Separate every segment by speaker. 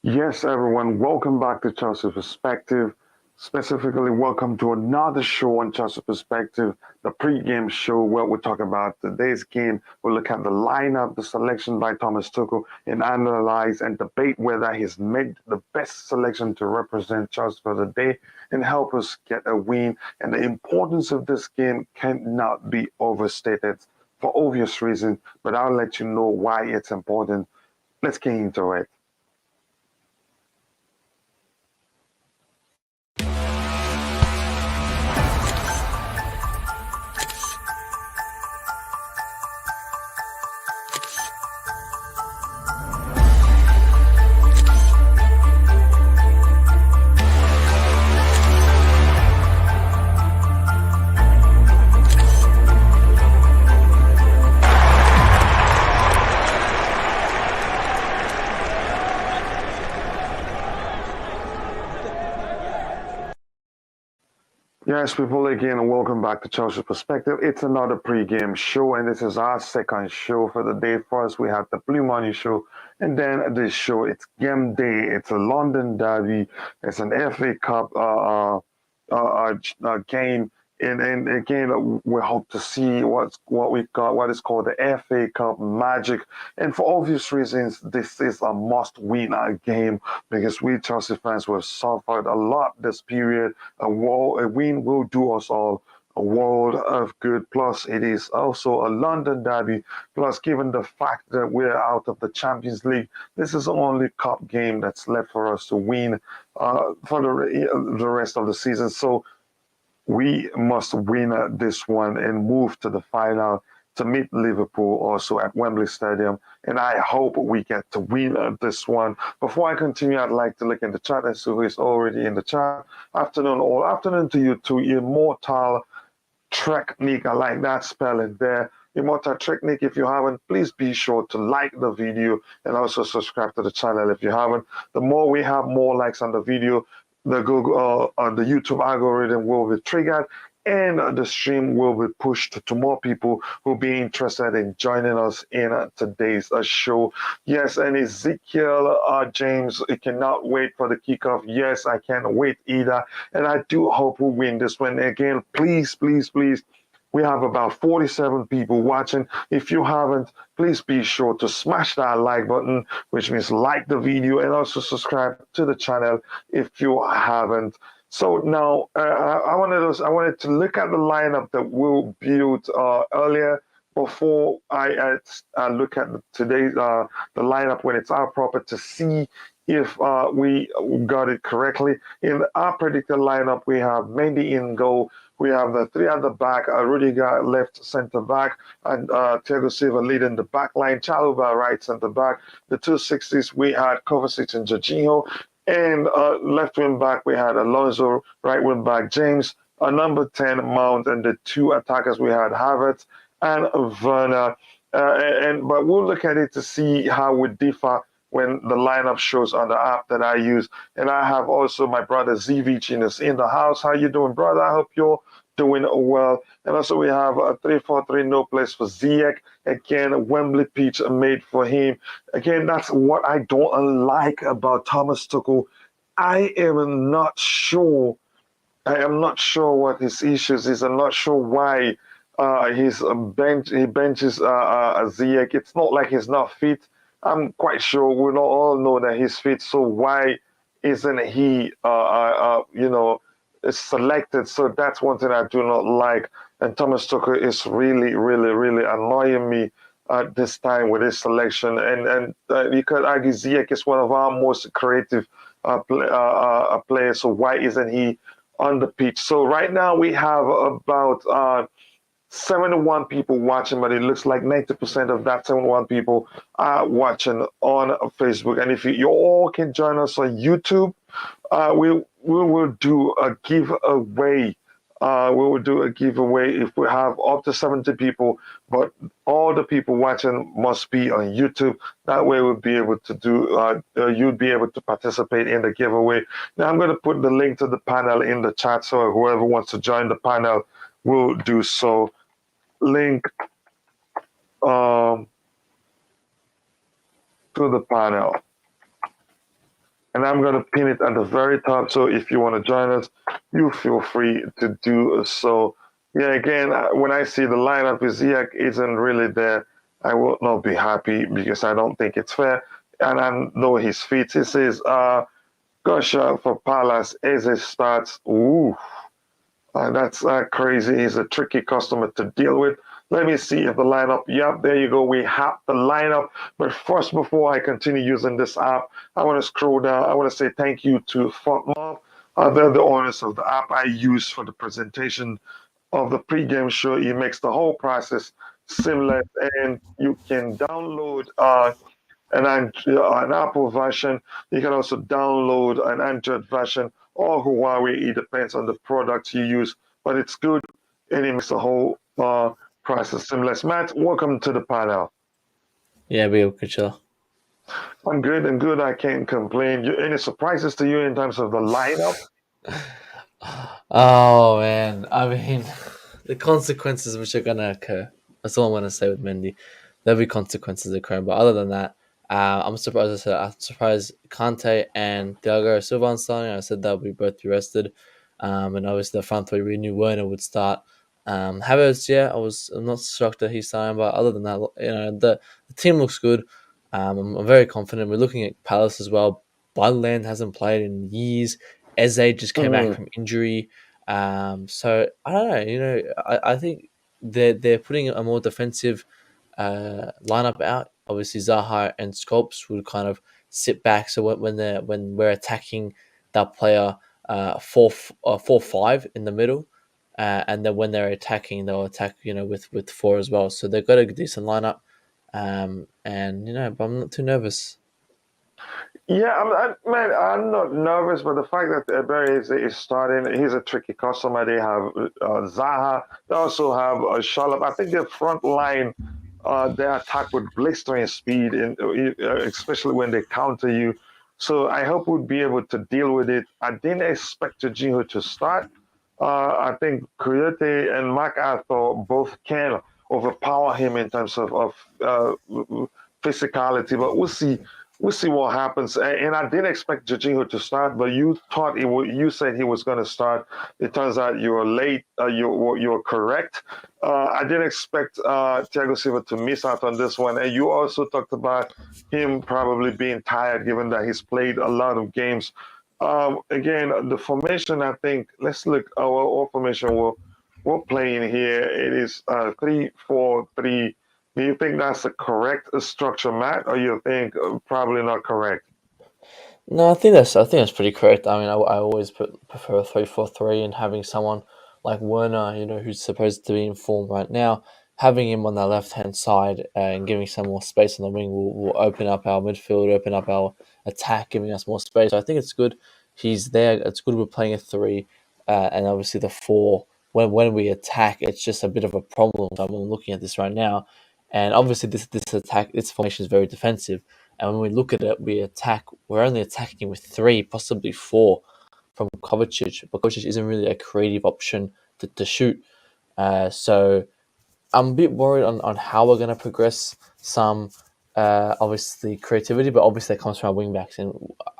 Speaker 1: Yes, everyone, welcome back to Chelsea Perspective. Specifically, welcome to another show on Chelsea Perspective, the pre-game show where we talk about today's game. We look at the lineup, the selection by Thomas Tuchel, and analyze and debate whether he's made the best selection to represent Chelsea for the day and help us get a win. And the importance of this game cannot be overstated for obvious reasons, but I'll let you know why it's important. Let's get into it. Yes, people, again, and welcome back to Chelsea Perspective. It's another pre-game show, and this is our second show for the day. First, we had the Blue Money show, and then this show, it's game day. It's a London derby. It's an FA Cup game, and again, we hope to see what we got, what is called the FA Cup magic. And for obvious reasons, this is a must-win game because we Chelsea fans have suffered a lot this period. A win will do us all a world of good. Plus, it is also a London derby. Plus, given the fact that we're out of the Champions League, this is the only cup game that's left for us to win for the rest of the season. So we must win this one and move to the final to meet Liverpool also at Wembley Stadium. And I hope we get to win this one. Before I continue, I'd like to look in the chat and see who is already in the chat. Afternoon, all afternoon to you too, Immortal Technique. I like that spelling there. Immortal Technique, if you haven't, please be sure to like the video and also subscribe to the channel if you haven't. The more we have more likes on the video, the the YouTube algorithm will be triggered and the stream will be pushed to more people who be interested in joining us in today's show. Yes, and Ezekiel James, I cannot wait for the kickoff. Yes, I can't wait either. And I do hope we win this one. Again, please, please, please. We have about 47 people watching. If you haven't, please be sure to smash that like button, which means like the video, and also subscribe to the channel if you haven't. So now I wanted to look at the lineup that we built earlier before I look at today's the lineup when it's our proper to see if we got it correctly. In our predicted lineup, we have Mendy in goal. We have the three at the back, Rudiger left center back, and Thiago Silva leading the back line, Chalobah right center back. The 260s, we had Kovacic and Jorginho. And left wing back, we had Alonso, right wing back, James, number 10, Mount, and the two attackers, we had Havertz and Werner. But we'll look at it to see how we differ when the lineup shows on the app that I use. And I have also my brother Zivich in the house. How you doing, brother? I hope you're doing well. And also we have a 3-4-3, no place for Ziyech. Again, Wembley pitch made for him. Again, that's what I don't like about Thomas Tuchel. I am not sure. I am not sure what his issues is. I'm not sure why he benches Ziyech. It's not like he's not fit. I'm quite sure we all know that he's fit. So why isn't he, selected? So that's one thing I do not like. And Thomas Tuchel is really, really, really annoying me this time with his selection. And you could argue Ziyech is one of our most creative players. So why isn't he on the pitch? So right now we have about 71 people watching, but it looks like 90% of that 71 people are watching on Facebook. And if you all can join us on YouTube, we will do a giveaway. We will do a giveaway if we have up to 70 people, but all the people watching must be on YouTube. That way we'll be able to do, you'd be able to participate in the giveaway. Now I'm going to put the link to the panel in the chat, so whoever wants to join the panel will do so. Link to the panel. and I'm going to pin it at the very top. So if you want to join us, you feel free to do so. Yeah, again, when I see the lineup, Ziyech isn't really there, I will not be happy because I don't think it's fair. And I know his feet. He says, gosh, for Palace, Eze starts. Ooh, that's crazy. He's a tricky customer to deal with. Let me see if the lineup. Yep, there you go. We have the lineup. But first, before I continue using this app, I want to scroll down. I want to say thank you to Fatma. They're the owners of the app I use for the presentation of the pregame show. It makes the whole process seamless, and you can download an Apple version. You can also download an Android version or Huawei. It depends on the product you use, but it's good and it makes the whole process seamless. Matt, welcome to the panel.
Speaker 2: Yeah, we could chill.
Speaker 1: I'm good and good. I can't complain. Any surprises to you in terms of the lineup?
Speaker 2: Oh man, I mean, the consequences which are gonna occur. That's all I'm gonna say with Mendy. There'll be consequences occurring, but other than that, I'm surprised. I'm surprised Kante and Thiago Silva aren't starting. I said that we both be rested, and obviously the front three we knew Werner would start. Havertz, yeah, I'm not shocked that he's starting, but other than that, the team looks good. I'm very confident. We're looking at Palace as well. Butland hasn't played in years. Eze just came back
Speaker 1: Mm,
Speaker 2: from injury. So I don't know. I think they're putting a more defensive lineup out. Obviously, Zaha and Sculpts would kind of sit back. So when we're attacking that player, 4-5 in the middle, and then when they're attacking, they'll attack with four as well. So they've got a decent lineup, and but I'm not too nervous.
Speaker 1: yeah, man, I'm not nervous, but the fact that Ebery is starting, he's a tricky customer. They have Zaha. They also have Charlotte. I think their front line, they attack with blistering speed, and especially when they counter you. So I hope we'll be able to deal with it. I didn't expect Jorginho to start. I think Coyote and MacArthur both can overpower him in terms of physicality, but we'll see. We'll see what happens. And I didn't expect Jorginho to start, but you thought it would, you said he was going to start. It turns out you were late. You were correct. I didn't expect Thiago Silva to miss out on this one. And you also talked about him probably being tired, given that he's played a lot of games. Again, the formation, I think, let's look at what formation we're playing here. It is 3-4-3. Do you think that's the correct structure, Matt, or you think probably not correct?
Speaker 2: No, I think that's pretty correct. I mean, I always prefer a 3-4-3, and having someone like Werner, who's supposed to be in form right now, having him on the left hand side and giving some more space on the wing will open up our midfield, open up our attack, giving us more space. So I think it's good. He's there. It's good we're playing a three, and obviously the four. When we attack, it's just a bit of a problem. So I'm looking at this right now, and obviously this formation is very defensive. And when we look at it, we're only attacking with three, possibly four from Kovacic, but Kovacic isn't really a creative option to shoot. So I'm a bit worried on how we're going to progress some, obviously, creativity, but obviously that comes from our wingbacks. And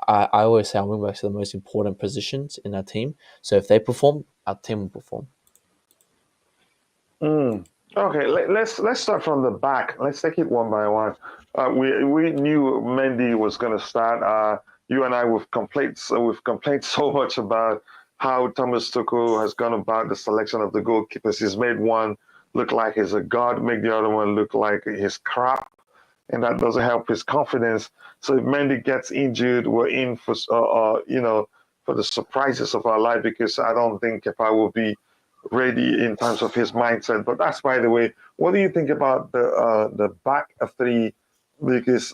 Speaker 2: I always say our wingbacks are the most important positions in our team. So if they perform, our team will perform.
Speaker 1: Mm. Okay, let's start from the back. Let's take it one by one. We knew Mendy was going to start. You and I we've complained so much about how Thomas Tuchel has gone about the selection of the goalkeepers. He's made one look like he's a god, make the other one look like he's crap, and that doesn't help his confidence. So if Mendy gets injured, we're in for for the surprises of our life because I don't think if I will be ready in terms of his mindset. But that's by the way. What do you think about the back of three? Because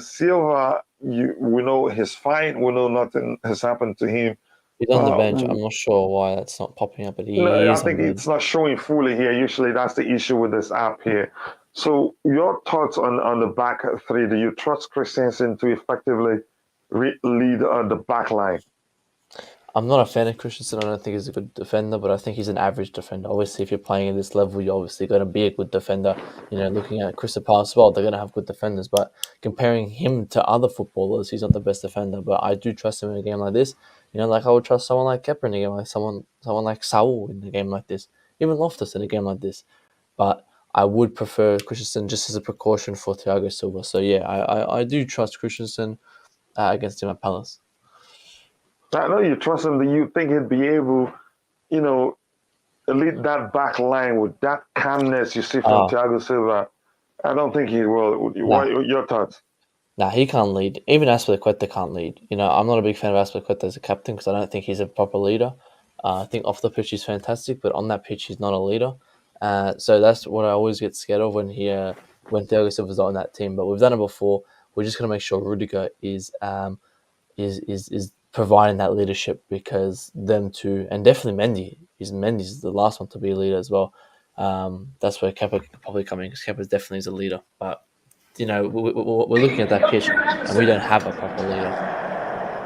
Speaker 1: Silva, we know he's fine. We know nothing has happened to him.
Speaker 2: He's on the
Speaker 1: Uh,
Speaker 2: bench. I'm not sure why that's not popping up, but
Speaker 1: no,
Speaker 2: he
Speaker 1: I
Speaker 2: is on
Speaker 1: think
Speaker 2: the bench.
Speaker 1: it's not showing fully here. Usually, that's the issue with this app here. So, your thoughts on the back three? Do you trust Christensen to effectively lead the back line?
Speaker 2: I'm not a fan of Christensen. I don't think he's a good defender, but I think he's an average defender. Obviously, if you're playing at this level, you're obviously going to be a good defender. Looking at Crystal Palace as well, they're going to have good defenders. But comparing him to other footballers, he's not the best defender. But I do trust him in a game like this. Like I would trust someone like Kepa in a game like someone like Saul in a game like this, even Loftus in a game like this. But I would prefer Christensen just as a precaution for Thiago Silva. So yeah, I do trust Christensen against him at Palace.
Speaker 1: I know you trust him. Do you think he'd be able, you know, lead that back line with that calmness you see from
Speaker 2: Ah,
Speaker 1: Thiago Silva? I don't think he will.
Speaker 2: nah.
Speaker 1: What are your thoughts?
Speaker 2: Nah, he can't lead. Even Aspilicueta can't lead. I'm not a big fan of Aspilicueta as a captain because I don't think he's a proper leader. I think off the pitch he's fantastic, but on that pitch he's not a leader. So that's what I always get scared of when Thiago Silva's not on that team. But we've done it before. We're just gonna make sure Rudiger is providing that leadership because them two and definitely Mendy's the last one to be a leader as well. That's where Kepa could probably come in because Kepa definitely is a leader, but we're looking at that pitch, and we don't have a proper leader.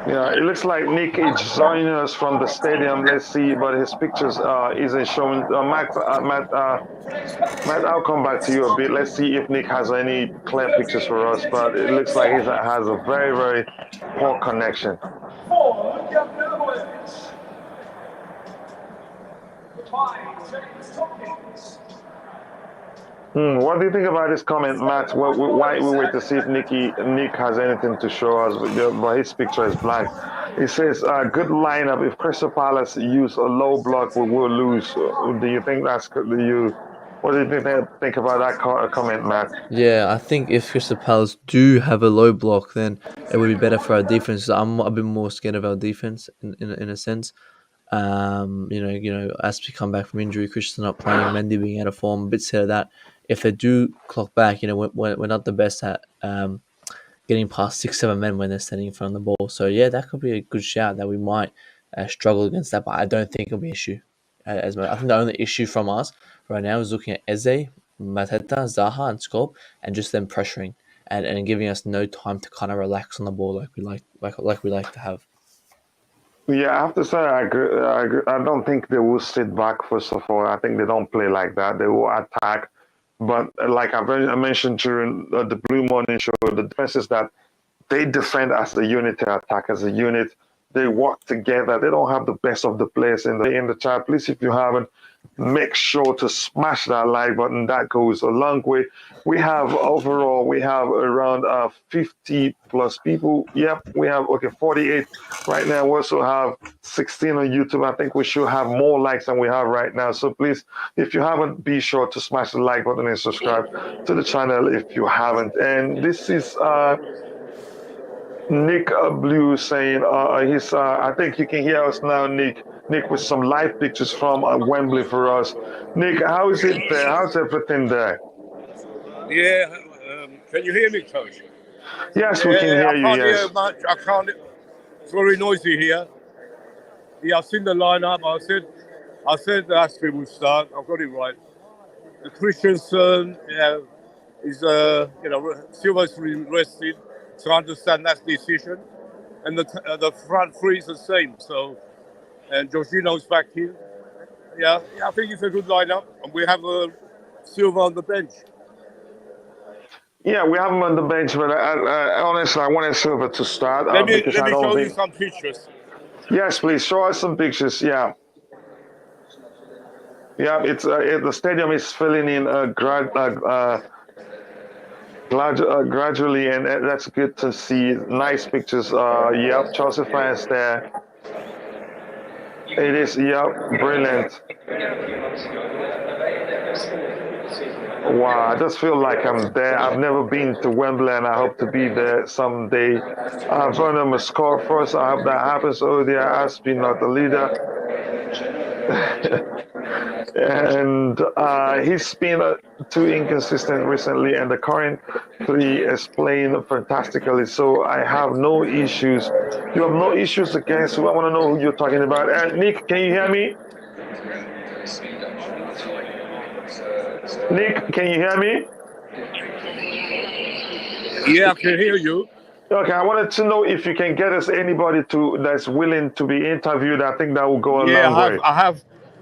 Speaker 1: Yeah, it looks like Nick is joining us from the stadium. Let's see, but his pictures isn't showing. Matt, I'll come back to you a bit. Let's see if Nick has any clear pictures for us. But it looks like he has a very, very poor connection. What do you think about this comment, Matt? Why we wait to see if Nick has anything to show us, but his picture is blank. It says, "Good lineup. If Crystal Palace use a low block, we will lose." Do you think that's do you? What do you think about that comment, Matt?
Speaker 2: Yeah, I think if Crystal Palace do have a low block, then it would be better for our defense. I'm a bit more scared of our defense in a sense. As we come back from injury, Christian not playing, Mendy being out of form, a bit scared of that. If they do clock back, we're not the best at getting past 6-7 men when they're standing in front of the ball. So yeah, that could be a good shout that we might struggle against that, but I don't think it'll be an issue. I think the only issue from us right now is looking at Eze, Mateta, Zaha, and Scope, and just them pressuring and giving us no time to kind of relax on the ball like we like to have.
Speaker 1: Yeah, I have to say I agree. I don't think they will sit back. First of all, I think they don't play like that. They will attack, but like I mentioned during the Blue Morning Show, the difference is that they defend as a unit, they attack as a unit. They work together. They don't have the best of the players in the chat. Please, if you haven't, make sure to smash that like button. That goes a long way. We have around 50 plus people. Yep, we have 48 right now. We also have 16 on YouTube. I think we should have more likes than we have right now. So please, if you haven't, be sure to smash the like button and subscribe to the channel if you haven't. And this is Nick Blue saying I think you can hear us now, Nick. Nick with some live pictures from Wembley for us. Nick, how is it there? How's everything there?
Speaker 3: Yeah, can you hear me, Coach?
Speaker 1: Yes, we can hear
Speaker 3: I
Speaker 1: you.
Speaker 3: can't
Speaker 1: Yes.
Speaker 3: hear much. I can't. It's very noisy here. Yeah, I've seen the lineup. I said the Ashley will start. I've got it right. The Christensen, is Silva's rested, so I understand that decision. And the front three is the same. So, and Jorginho's back in. Yeah, I think it's a good lineup, and we have Silva on the bench.
Speaker 1: Yeah, we have him on the bench, but honestly, I wanted Silva to start
Speaker 3: Let me
Speaker 1: because I don't
Speaker 3: show you
Speaker 1: think.
Speaker 3: some pictures.
Speaker 1: Yes, please show us some pictures. Yeah. Yeah, it's the stadium is filling in gradually, and that's good to see. Nice pictures. Yep, Chelsea fans there. It is, yep, brilliant. Wow, I just feel like I'm there. I've never been to Wembley, and I hope to be there someday. Vernon must score first. I hope that happens. Oh, dear, Aspie, not the leader. And he's been too inconsistent recently, and the current three is playing fantastically. So I have no issues. You have no issues against who? I want to know who you're talking about. Nick, can you hear me? Nick, can you hear me?
Speaker 3: Yeah, I can hear you.
Speaker 1: Okay, I wanted to know if you can get us anybody that's willing to be interviewed. I think that will go a
Speaker 3: Yeah,
Speaker 1: long way.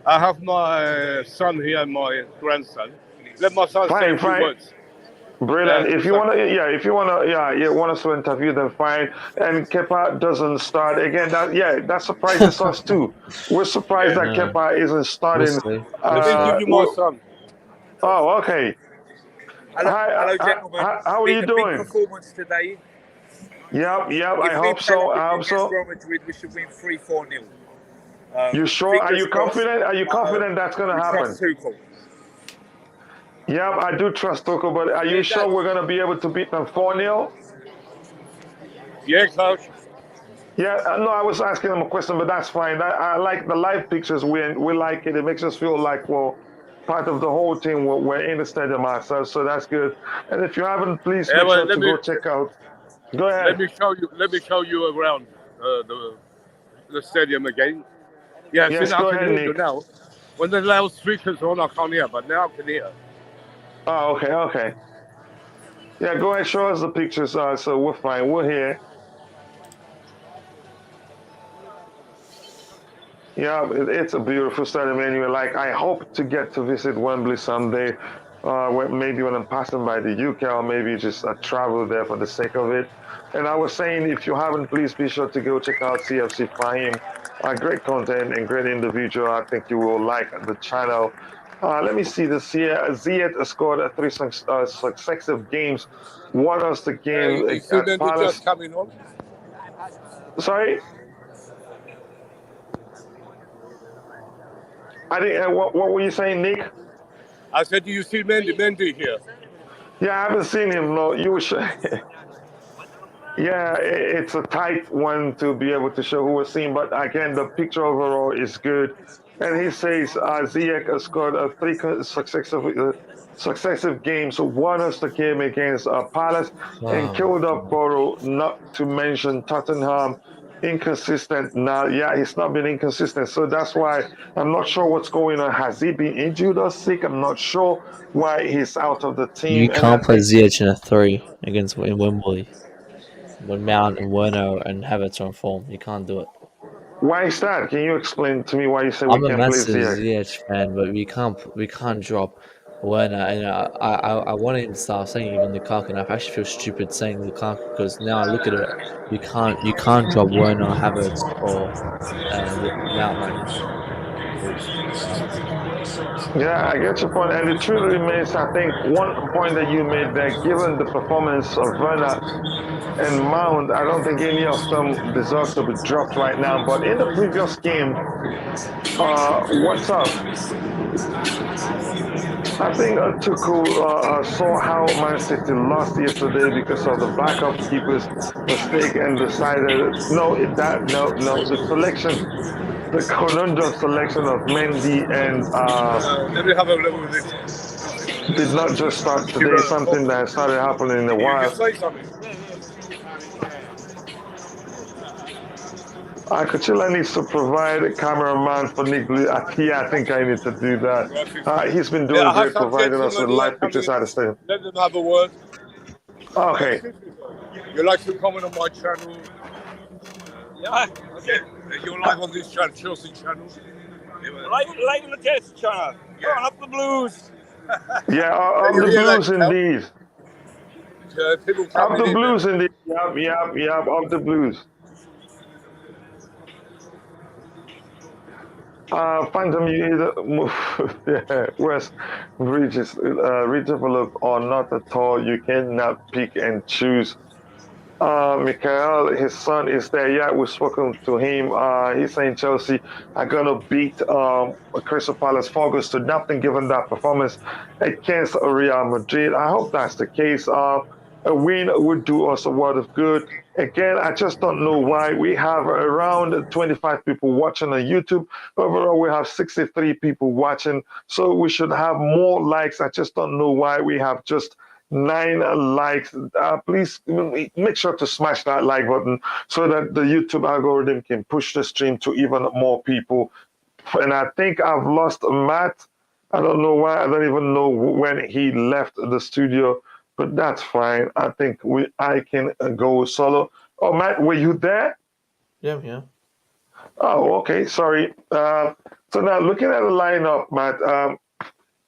Speaker 3: I have my son here and my grandson. Let my son say a
Speaker 1: Fine,
Speaker 3: few
Speaker 1: fine.
Speaker 3: words.
Speaker 1: Brilliant.
Speaker 3: Two
Speaker 1: If you
Speaker 3: seconds.
Speaker 1: wanna, yeah, if you wanna, yeah, you want us to interview them, fine. And Kepa doesn't start again. That surprises us too. We're surprised
Speaker 3: Yeah.
Speaker 1: that
Speaker 2: Yeah,
Speaker 1: Kepa isn't
Speaker 2: we'll
Speaker 1: starting.
Speaker 2: see. We'll
Speaker 3: Let me
Speaker 2: see.
Speaker 3: give you my son.
Speaker 1: Oh, okay.
Speaker 4: Hello,
Speaker 1: Hi,
Speaker 4: hello, gentlemen.
Speaker 1: how are
Speaker 4: Big,
Speaker 1: you
Speaker 4: a big
Speaker 1: doing?
Speaker 4: performance today.
Speaker 1: Yep, yep. I
Speaker 4: If we
Speaker 1: hope
Speaker 4: play
Speaker 1: so.
Speaker 4: like we
Speaker 1: I
Speaker 4: did
Speaker 1: hope
Speaker 4: against
Speaker 1: so.
Speaker 4: Real Madrid, we should win 3-4 nil.
Speaker 1: You sure? Are
Speaker 4: Fingers
Speaker 1: you
Speaker 4: crossed.
Speaker 1: confident? Are you confident that's gonna
Speaker 4: We
Speaker 1: happen?
Speaker 4: trust Tuchel.
Speaker 1: Yep, I do trust Tuchel, but are
Speaker 3: Yeah,
Speaker 1: you
Speaker 3: Dad.
Speaker 1: sure we're gonna be able to beat them 4-0?
Speaker 3: Yeah, coach.
Speaker 1: Yeah, no, I was asking him a question, but that's fine. I like the live pictures. We like it. It makes us feel like part of the whole team. We're in the stadium ourselves, so that's good. And if you haven't, please
Speaker 3: Yeah,
Speaker 1: make
Speaker 3: well,
Speaker 1: sure to go check out. Go
Speaker 3: let
Speaker 1: ahead.
Speaker 3: me show you. Let me show you around the stadium again. Yeah, see
Speaker 1: Yes,
Speaker 3: now I
Speaker 1: go
Speaker 3: can
Speaker 1: ahead,
Speaker 3: hear you
Speaker 1: Nick.
Speaker 3: now. When the loudspeakers on, I can't hear, but now I can hear.
Speaker 1: Oh, okay, okay. Yeah, go ahead. Show us the pictures. So we're fine. We're here. Yeah, it's a beautiful stadium anyway. Like, I hope to get to visit Wembley someday. Maybe when I'm passing by the UK, or maybe just travel there for the sake of it. And I was saying, if you haven't, please be sure to go check out CFC Fahim. Great content and great individual. I think you will like the channel. Let me see this here. Ziyech scored three successive games. Won us the game
Speaker 3: You see
Speaker 1: at
Speaker 3: Mendy just
Speaker 1: Palace.
Speaker 3: coming on?
Speaker 1: Sorry, I didn't. What were you saying, Nick?
Speaker 3: I said, do you see Mendy here?
Speaker 1: Yeah, I haven't seen him. No, you should. Yeah, it's a tight one to be able to show who was seen, but again, the picture overall is good. And he says Ziyech has scored three successive games, won us the game against Palace and killed up Borough, not to mention Tottenham. Inconsistent now. Yeah, he's not been inconsistent. So that's why I'm not sure what's going on. Has he been injured or sick? I'm not sure why he's out of the
Speaker 2: You
Speaker 1: team. And I
Speaker 2: can't put
Speaker 1: think,
Speaker 2: Ziyech in a 3 against in Wembley when Mount and Werner and Havertz are on form. You can't do it.
Speaker 1: why is that? Can you explain to me why you say we
Speaker 2: I'm a
Speaker 1: can't play
Speaker 2: massive
Speaker 1: Ziyech?
Speaker 2: Ziyech fan, but we can't drop Werner. And I wanted him to start saying even Lukaku, and I actually feel stupid saying Lukaku because now I look at it, you can't drop Werner, Havertz, or Mount right now.
Speaker 1: Yeah, I get your point. And the truth remains, I think one point that you made there, given the performance of Werner and Mount, I don't think any of them deserve to be dropped right now. But in the previous game, what's up? I think Tuchel saw how Man City lost yesterday because of the backup keeper's mistake and decided no, the selection, the conundrum selection of Mendy and
Speaker 3: Let me have a look at this.
Speaker 1: did not just start
Speaker 3: Give
Speaker 1: today,
Speaker 3: her a
Speaker 1: something
Speaker 3: compliment.
Speaker 1: that started happening in a
Speaker 3: You
Speaker 1: while.
Speaker 3: say something.
Speaker 1: Coachella needs to provide a cameraman for Nick Blue. Yeah, I think I need to do that. He's been
Speaker 3: Yeah,
Speaker 1: doing
Speaker 3: I have
Speaker 1: great,
Speaker 3: some
Speaker 1: providing us
Speaker 3: gentlemen
Speaker 1: with
Speaker 3: here
Speaker 1: live
Speaker 3: coming
Speaker 1: pictures
Speaker 3: in.
Speaker 1: out of the stadium.
Speaker 3: Let them have a word.
Speaker 1: Okay.
Speaker 3: You like to comment on my channel? Yeah. Okay. You're live on this channel, Chelsea channel. Live on the Chelsea channel. Yeah. Turn up the blues.
Speaker 1: Yeah,
Speaker 3: Can
Speaker 1: of
Speaker 3: you
Speaker 1: the
Speaker 3: hear that
Speaker 1: blues
Speaker 3: now?
Speaker 1: indeed.
Speaker 3: People
Speaker 1: Of
Speaker 3: coming
Speaker 1: the
Speaker 3: in now.
Speaker 1: blues indeed. Yep, of the blues. Phantom, you either move, yeah, West redevelop or not at all. You cannot pick and choose. Michael, his son is there. Yeah, we've spoken to him. He's saying Chelsea are gonna beat Crystal Palace 4-0 given that performance against Real Madrid. I hope that's the case. A win would do us a world of good. Again, I just don't know why we have around 25 people watching on YouTube. Overall, we have 63 people watching, so we should have more likes. I just don't know why we have just 9 likes. Please make sure to smash that like button so that the YouTube algorithm can push the stream to even more people. And I think I've lost Matt. I don't know why. I don't even know when he left the studio. but that's fine. I think I can go solo. Oh, Matt, were you there?
Speaker 2: Yeah, yeah.
Speaker 1: Oh, okay. Sorry. So now looking at the lineup, Matt,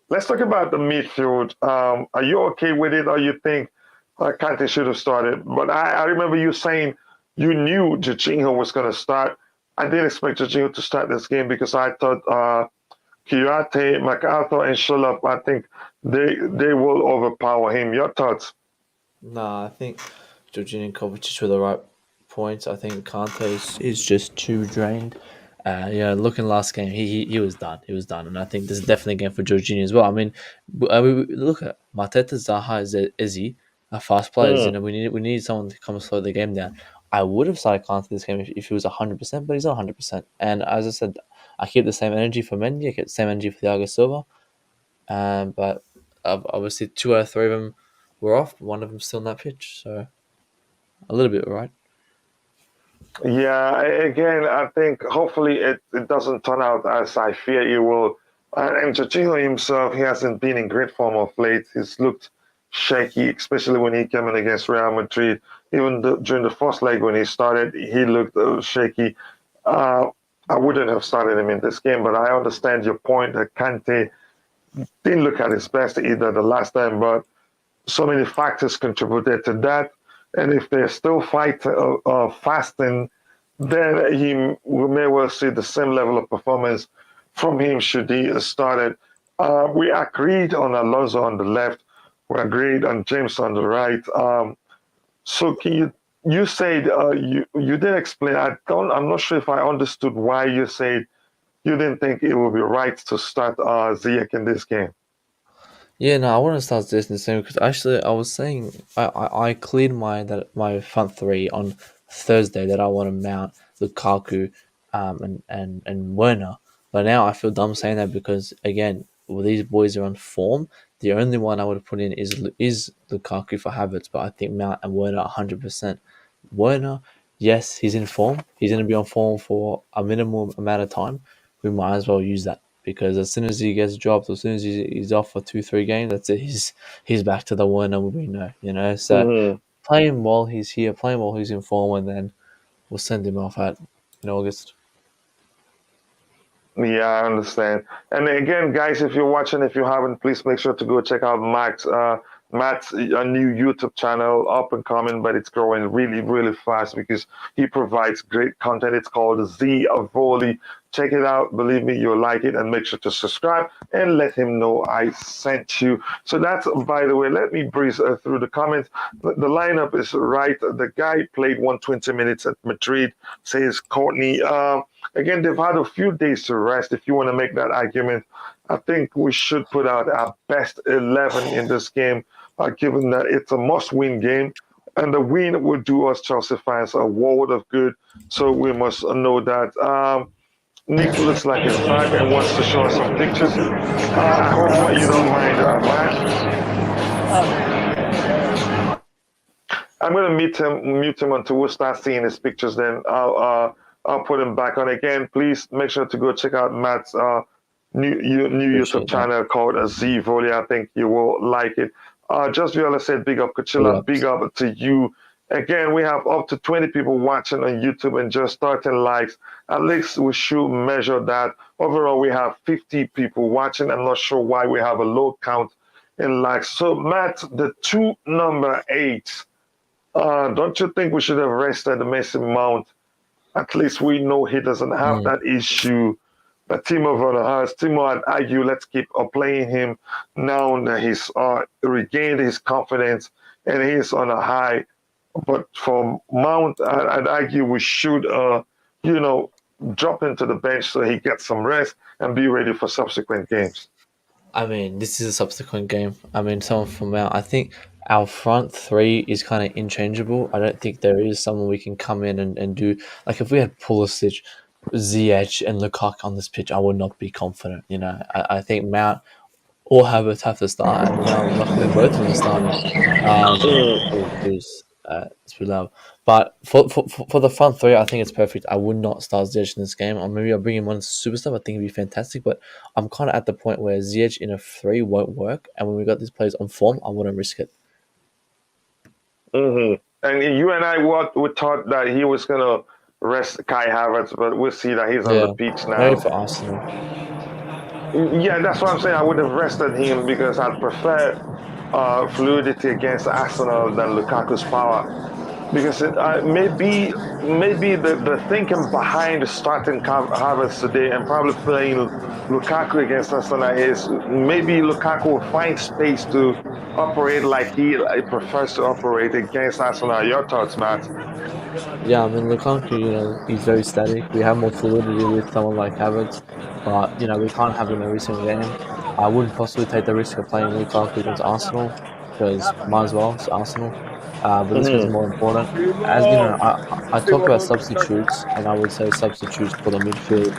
Speaker 1: let's talk about the midfield. Are you okay with it, or you think Kante should have started? But I remember you saying you knew Jorginho was going to start. I didn't expect Jorginho to start this game because I thought Kiyate, MacArthur, and Schlupp, I think they will overpower him. Your thoughts?
Speaker 2: No, I think Jorginho and Kovacic were the right points. I think Kante is just too drained. Looking last game, he was done. He was done, and I think this is definitely a game for Jorginho as well. I mean, look at Mateta, Zaha, Izzy, are fast players.
Speaker 1: Mm.
Speaker 2: We need someone to come and slow the game down. I would have started Kante this game if he was 100%, but he's not 100%. And as I said, I keep the same energy for Mendy. I keep the same energy for Thiago Silva. But obviously, two out of three of them were off. But one of them's still on that pitch, so a little bit right.
Speaker 1: Yeah, again, I think hopefully it doesn't turn out as I fear it will. And Jorginho himself, he hasn't been in great form of late. He's looked shaky, especially when he came in against Real Madrid. Even during the first leg when he started, he looked shaky. Uh, I wouldn't have started him in this game, but I understand your point that Kante didn't look at his best either the last time, but so many factors contributed to that. And if they're still fasting, then we may well see the same level of performance from him should he started. We agreed on Alonso on the left. We agreed on James on the right. So can you said you didn't explain. I'm not sure if I understood why you said you didn't think it would be right to start Ziyech in this game.
Speaker 2: Yeah, no, I want to start this in the same because actually I was saying I cleared my front three on Thursday that I want to mount Lukaku, and Werner, but now I feel dumb saying that because again, well, these boys are on form. The only one I would have put in is Lukaku for Havertz, but I think Mount and Werner 100%. Werner, yes, he's in form. He's going to be on form for a minimum amount of time. We might as well use that because as soon as he gets dropped, as soon as he's off for 2-3 games, that's it. He's back to the Werner we know, you know. So
Speaker 1: Mhm.
Speaker 2: play him while he's here, play him while he's in form, and then we'll send him off in August.
Speaker 1: Yeah, I understand. And again, guys, if you're watching, if you haven't, please make sure to go check out Matt's a new YouTube channel, up and coming, but it's growing really, really fast because he provides great content. It's called Z Volley. Check it out. Believe me, you'll like it, and make sure to subscribe and let him know I sent you. So that's, by the way, let me breeze through the comments. The lineup is right. The guy played 120 minutes at Madrid, says Courtney. Again, they've had a few days to rest. If you want to make that argument, I think we should put out our best 11 in this game, given that it's a must-win game. And the win would do us Chelsea fans a world of good. So we must know that. Nick looks like he's back and wants to show us some pictures. I hope you don't mind, Matt. I'm gonna mute him until we start seeing his pictures. Then I'll put him back on again. Please make sure to go check out Matt's new YouTube
Speaker 2: Appreciate that.
Speaker 1: channel called Z Volley. I think you will like it. Just Viola said, big up,
Speaker 2: Big
Speaker 1: Kachila.
Speaker 2: ups.
Speaker 1: Big up to you. Again, we have up to 20 people watching on YouTube and just 13 likes. At least we should measure that. Overall, we have 50 people watching. I'm not sure why we have a low count in likes. So, Matt, the two number 8. Don't you think we should have rested Mason Mount? At least we know he doesn't have
Speaker 2: Mm.
Speaker 1: that issue that Timo Werner has. Timo, I'd argue, let's keep playing him now that he's regained his confidence and he's on a high. But for Mount, I'd argue we should, you know, drop into the bench so he gets some rest and be ready for subsequent games.
Speaker 2: I mean, this is a subsequent game. I mean, someone from out. I think our front three is kind of interchangeable. I don't think there is someone we can come in and do. Like, if we had Pulisic, Ziyech, and Lukaku on this pitch, I would not be confident. You know, I think Mount or Havertz have to start, and now luckily both of them are starting. Because it's with love. But for the front three, I think it's perfect. I would not start Ziyech in this game, or maybe I'll bring him on as a super sub. I think it'd be fantastic. But I'm kind of at the point where Ziyech in a three won't work, and when we got these players on form, I wouldn't risk it.
Speaker 1: And you and I, we thought that he was gonna rest Kai Havertz, but we see that he's on the
Speaker 2: Yeah,
Speaker 1: pitch
Speaker 2: maybe
Speaker 1: now.
Speaker 2: for Arsenal.
Speaker 1: Yeah, that's what I'm saying. I would have rested him because I'd prefer fluidity against Arsenal than Lukaku's power. Because maybe the thinking behind starting Havertz today and probably playing Lukaku against Arsenal is maybe Lukaku will find space to operate like he prefers to operate against Arsenal. Your thoughts, Matt?
Speaker 2: Yeah, I mean Lukaku, he's very static. We have more fluidity with someone like Havertz, but we can't have him every single game. I wouldn't possibly take the risk of playing Lukaku against Arsenal because might as well it's Arsenal. But this game's more important. As you know, I talk about substitutes, and I would say substitutes for the midfield.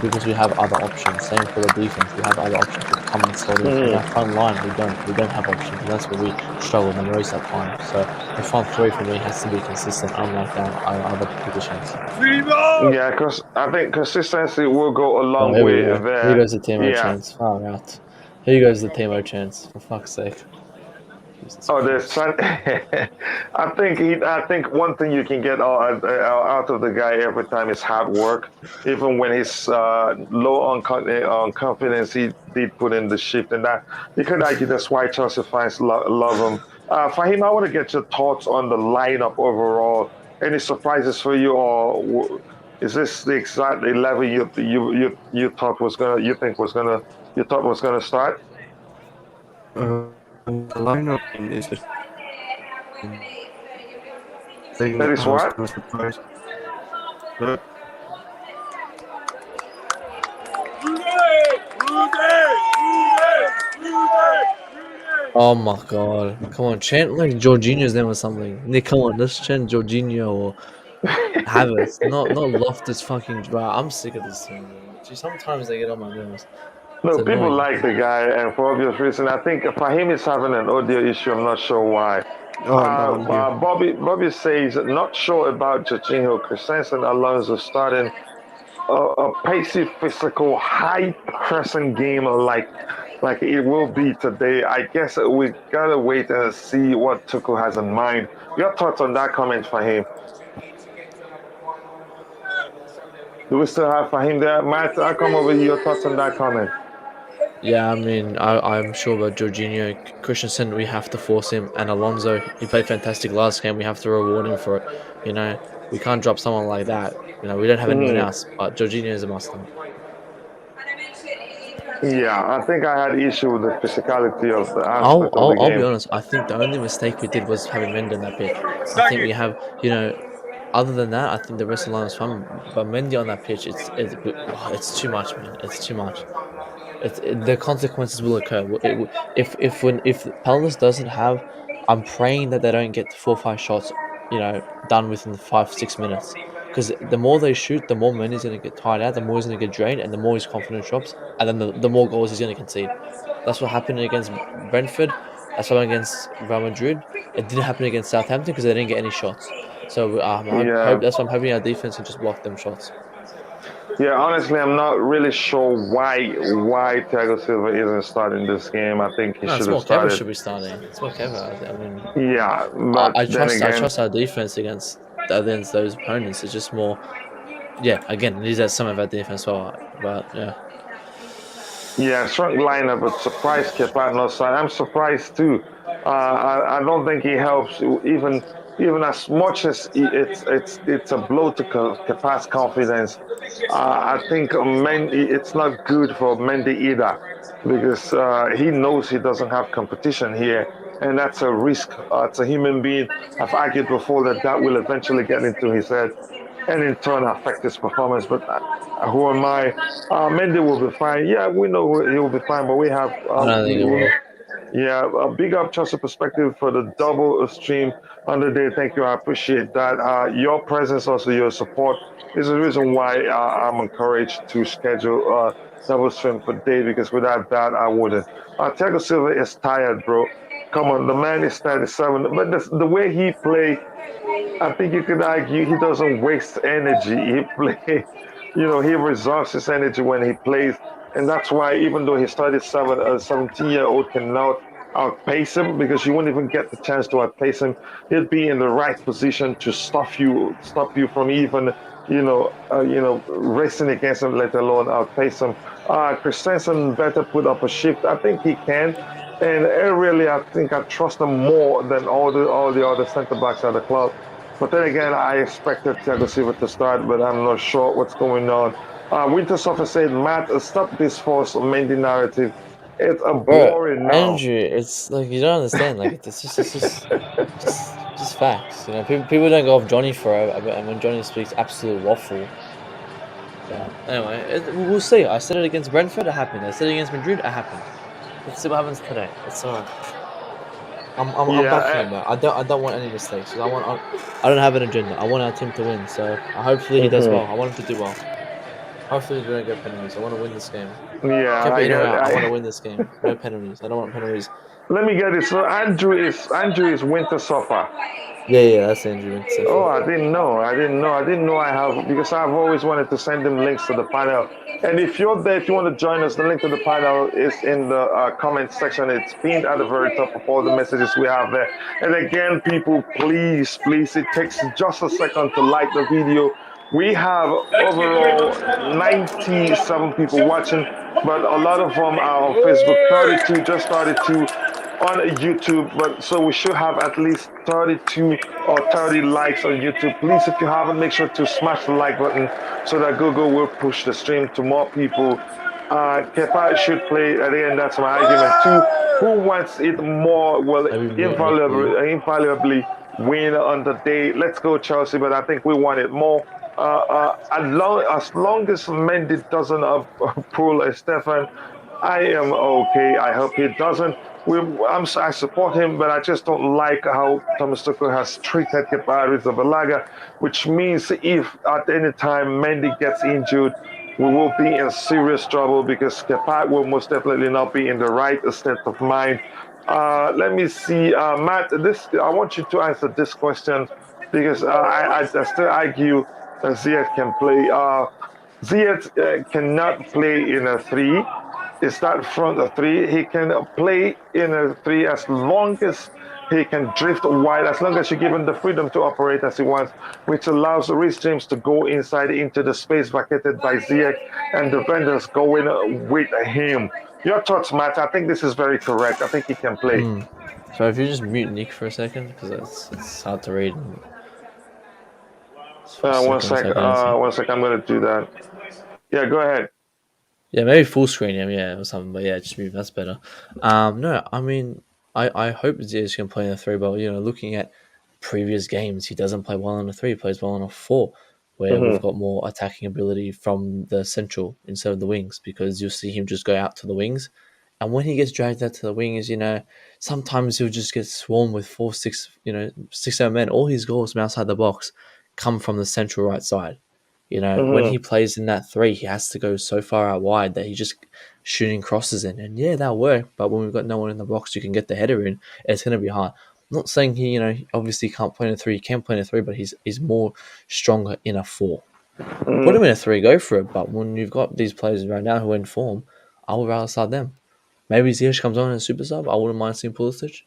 Speaker 2: Because we have other options. Same for the defense, we have other options to come and slot in. In our front line, we don't. We don't have options, and that's where we struggle the most at times. So the front three for me has to be consistent, unlike our other positions.
Speaker 1: Yeah, because I think consistency will go a
Speaker 2: Oh,
Speaker 1: long
Speaker 2: here we
Speaker 1: way
Speaker 2: go. Here
Speaker 1: there.
Speaker 2: goes the Timo
Speaker 1: Yeah.
Speaker 2: chance. Far out. Here goes the Timo chance. For fuck's sake. Jesus
Speaker 1: Oh, there's
Speaker 2: Christ.
Speaker 1: son. I think one thing you can get out of the guy every time is hard work. Even when he's low on confidence, he did put in the shift, and that you could argue that's why Chelsea fans love him. Fahim, I want to get your thoughts on the lineup overall. Any surprises for you, or is this the exact 11 you thought was gonna you thought was gonna start?
Speaker 5: The lineup is just
Speaker 1: That
Speaker 5: thing
Speaker 1: is
Speaker 5: I was
Speaker 1: what?
Speaker 5: kind of surprised. But
Speaker 2: Oh my god. Come on, chant like Jorginho's name or something. Nick, come on, let's chant Jorginho or Havertz. Not Loftus fucking bro. I'm sick of this team, bro. Gee, sometimes they get on my nerves. It's
Speaker 1: No, people
Speaker 2: annoying.
Speaker 1: like the guy, and for obvious reason, I think Fahim is having an audio issue. I'm not sure why.
Speaker 5: oh no, I'm here.
Speaker 1: Bobby says not sure about Jorginho. Christensen Alonso starting a pacey, physical, high pressing game like it will be today. I guess we gotta wait and see what Tuchel has in mind. Your thoughts on that comment, Fahim? Do we still have Fahim there, Matt? I'll come over here. Your thoughts on that comment?
Speaker 2: Yeah, I mean, I'm sure about Jorginho. Christensen, we have to force him. And Alonso, he played fantastic last game. We have to reward him for it. We can't drop someone like that. We don't have anyone
Speaker 1: Mhm.
Speaker 2: else. But Jorginho is a must start.
Speaker 1: Yeah, I think I had issue with the physicality of the
Speaker 2: I'll,
Speaker 1: aspect of
Speaker 2: I'll
Speaker 1: the
Speaker 2: I'll be
Speaker 1: game.
Speaker 2: honest. I think the only mistake we did was having Mendy on that pitch. I think we have, other than that, I think the rest of the line was fun. But Mendy on that pitch, it's too much, man. It's too much. The consequences will occur. If Palace doesn't have, I'm praying that they don't get 4 or 5 shots, done within the 5 6 minutes. Because the more they shoot, the more Mendy's going to get tired out, the more he's going to get drained, and the more his confidence drops, and then the more goals he's going to concede. That's what happened against Brentford. That's what happened against Real Madrid. It didn't happen against Southampton because they didn't get any shots. So I hope
Speaker 1: Yeah,
Speaker 2: that's why I'm hoping our defense can just block them shots.
Speaker 1: yeah. Honestly, I'm not really sure why Thiago Silva isn't starting this game. I think he
Speaker 2: No,
Speaker 1: should
Speaker 2: it's
Speaker 1: have
Speaker 2: more Keva
Speaker 1: started.
Speaker 2: should be starting. It's more Keva. I mean,
Speaker 1: Yeah,
Speaker 2: I,
Speaker 1: but
Speaker 2: I
Speaker 1: then
Speaker 2: trust I
Speaker 1: again,
Speaker 2: trust our defense against those opponents. It's just more, yeah. Again, these are some of our defense, well, but yeah.
Speaker 1: yeah, strong lineup, but surprised Kepa not side. I'm surprised too. I don't think he helps even as much as it's a blow to Kepa's confidence. I think Mendy, it's not good for Mendy either because he knows he doesn't have competition here, and that's a risk. It's a human being. I've argued before that that will eventually get into his head and in turn affect his performance. But who am I? Mendy will be fine. Yeah, we know he will be fine, but we have
Speaker 2: I don't think it will.
Speaker 1: yeah, a big up Chelsea perspective for the double stream on the day. Thank you, I appreciate that. Your presence, also your support, is the reason why I'm encouraged to schedule double stream per day because without that I wouldn't. Thiago Silva is tired, bro. Come on, the man is 37, but the way he play, I think you could argue he doesn't waste energy. He play, he reserves his energy when he plays, and that's why even though he started 17-year-old cannot outpace him because you wouldn't even get the chance to outpace him. He'd be in the right position to stop you from even racing against him, let alone outpace him. Christensen better put up a shift. I think he can, and really, I think I trust him more than all the other centre backs at the club. But then again, I expected Thiago Silva to start, but I'm not sure what's going on. Winter Sofa said, Matt, stop this false Mendy narrative. It's a
Speaker 2: Bro,
Speaker 1: boring now.
Speaker 2: Andrew, it's like you don't understand. Like it's just facts. You know, people don't go off Johnny for it, and when Johnny speaks absolute waffle. But anyway, we'll see. I said it against Brentford, it happened. I said it against Madrid, it happened. Let's see what happens today. It's alright. I'm
Speaker 1: Yeah,
Speaker 2: backing him out. I don't want any mistakes. I don't have an agenda. I want our team to win. So hopefully he does
Speaker 1: mhm.
Speaker 2: well. I want him to do well. Hopefully we don't get penalties. I want to win this game.
Speaker 1: Yeah.
Speaker 2: Keep it
Speaker 1: I
Speaker 2: in or
Speaker 1: get.
Speaker 2: out. I want to win this game. No penalties. I don't want penalties.
Speaker 1: Let me get it. So Andrew is Winter Sofa.
Speaker 2: Yeah, that's Andrew
Speaker 1: Oh,
Speaker 2: Winter.
Speaker 1: I didn't know. I didn't know I have because I've always wanted to send them links to the panel. And if you're there, if you want to join us, the link to the panel is in the comment section. It's pinned at the very top of all the messages we have there. And again, people, please, it takes just a second to like the video. We have overall 97 people watching, but a lot of them are on Facebook. 32 just started to on YouTube, but so we should have at least 32 or 30 likes on YouTube. Please, if you haven't, make sure to smash the like button so that Google will push the stream to more people. Kepa should play at the end. That's my argument too. Who wants it more will
Speaker 2: Maybe me.
Speaker 1: invaluably win on the day. Let's go Chelsea, but I think we want it more. As long as Mendy doesn't pull a Stefan, I am okay. I hope he doesn't. I support him, but I just don't like how Thomas Tuchel has treated Kepa Arrizabalaga, which means if at any time Mendy gets injured, we will be in serious trouble because Kepa will most definitely not be in the right state of mind. Let me see, Matt. I want you to answer this question because I still argue that Ziyech can play. Ziyech cannot play in a three. It's not front of three. He can play in a three as long as he can drift wide, as long as you give him the freedom to operate as he wants, which allows Reece James to go inside into the space vacated by Ziyech and defenders going with him. Your thoughts, Matt? I think this is very correct. I think he can play.
Speaker 2: Hmm. So if you just mute Nick for a second, because it's hard to read. For a
Speaker 1: One
Speaker 2: second,
Speaker 1: sec.
Speaker 2: so I can answer.
Speaker 1: One sec. I'm gonna do that. Yeah, go ahead.
Speaker 2: Yeah, maybe full screen him, yeah, or something. But yeah, just mute. That's better. No, I mean, I hope Ziyech can play in a three. But looking at previous games, he doesn't play well on a three. He plays well on a four, where we've
Speaker 1: Hmm.
Speaker 2: got more attacking ability from the central instead of the wings. Because you'll see him just go out to the wings, and when he gets dragged out to the wings, sometimes he'll just get swarmed with 4, 6, 6, 7 men. All his goals from outside the box come from the central right side. When
Speaker 1: Hmm.
Speaker 2: he plays in that three, he has to go so far out wide that he's just shooting crosses in. And yeah, that'll work. But when we've got no one in the box, you can get the header in. It's going to be hard. I'm not saying he obviously can't play in a three. He can play in a three, but he's more stronger in a four. Put
Speaker 1: Hmm.
Speaker 2: him in a three, go for it. But when you've got these players right now who are in form, I would rather start them. Maybe Ziyech comes on in a super sub. I wouldn't mind seeing Pulisic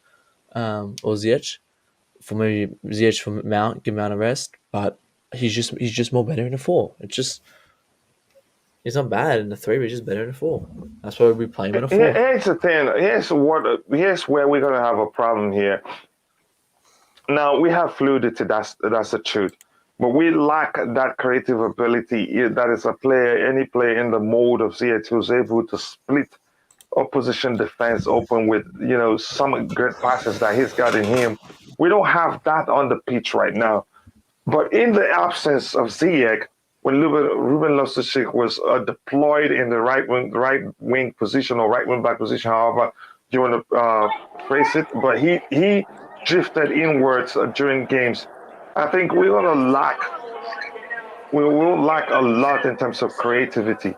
Speaker 2: or Ziyech for maybe Ziyech for Mount, give Mount a rest. But he's just more better in a four. He's not bad in a three, but he's just better in a four. That's why we play him in a four.
Speaker 1: Here's the thing. Here's where we're gonna have a problem here. Now we have fluidity. That's the truth. But we lack that creative ability. That is any player in the mode of Ziyech who's able to split opposition defense open with some great passes that he's got in him. We don't have that on the pitch right now. But in the absence of Ziyech, when Ruben Loftus-Cheek was deployed in the right wing position or right wing back position, however you want to phrase it, but he drifted inwards during games. I think we will lack a lot in terms of creativity.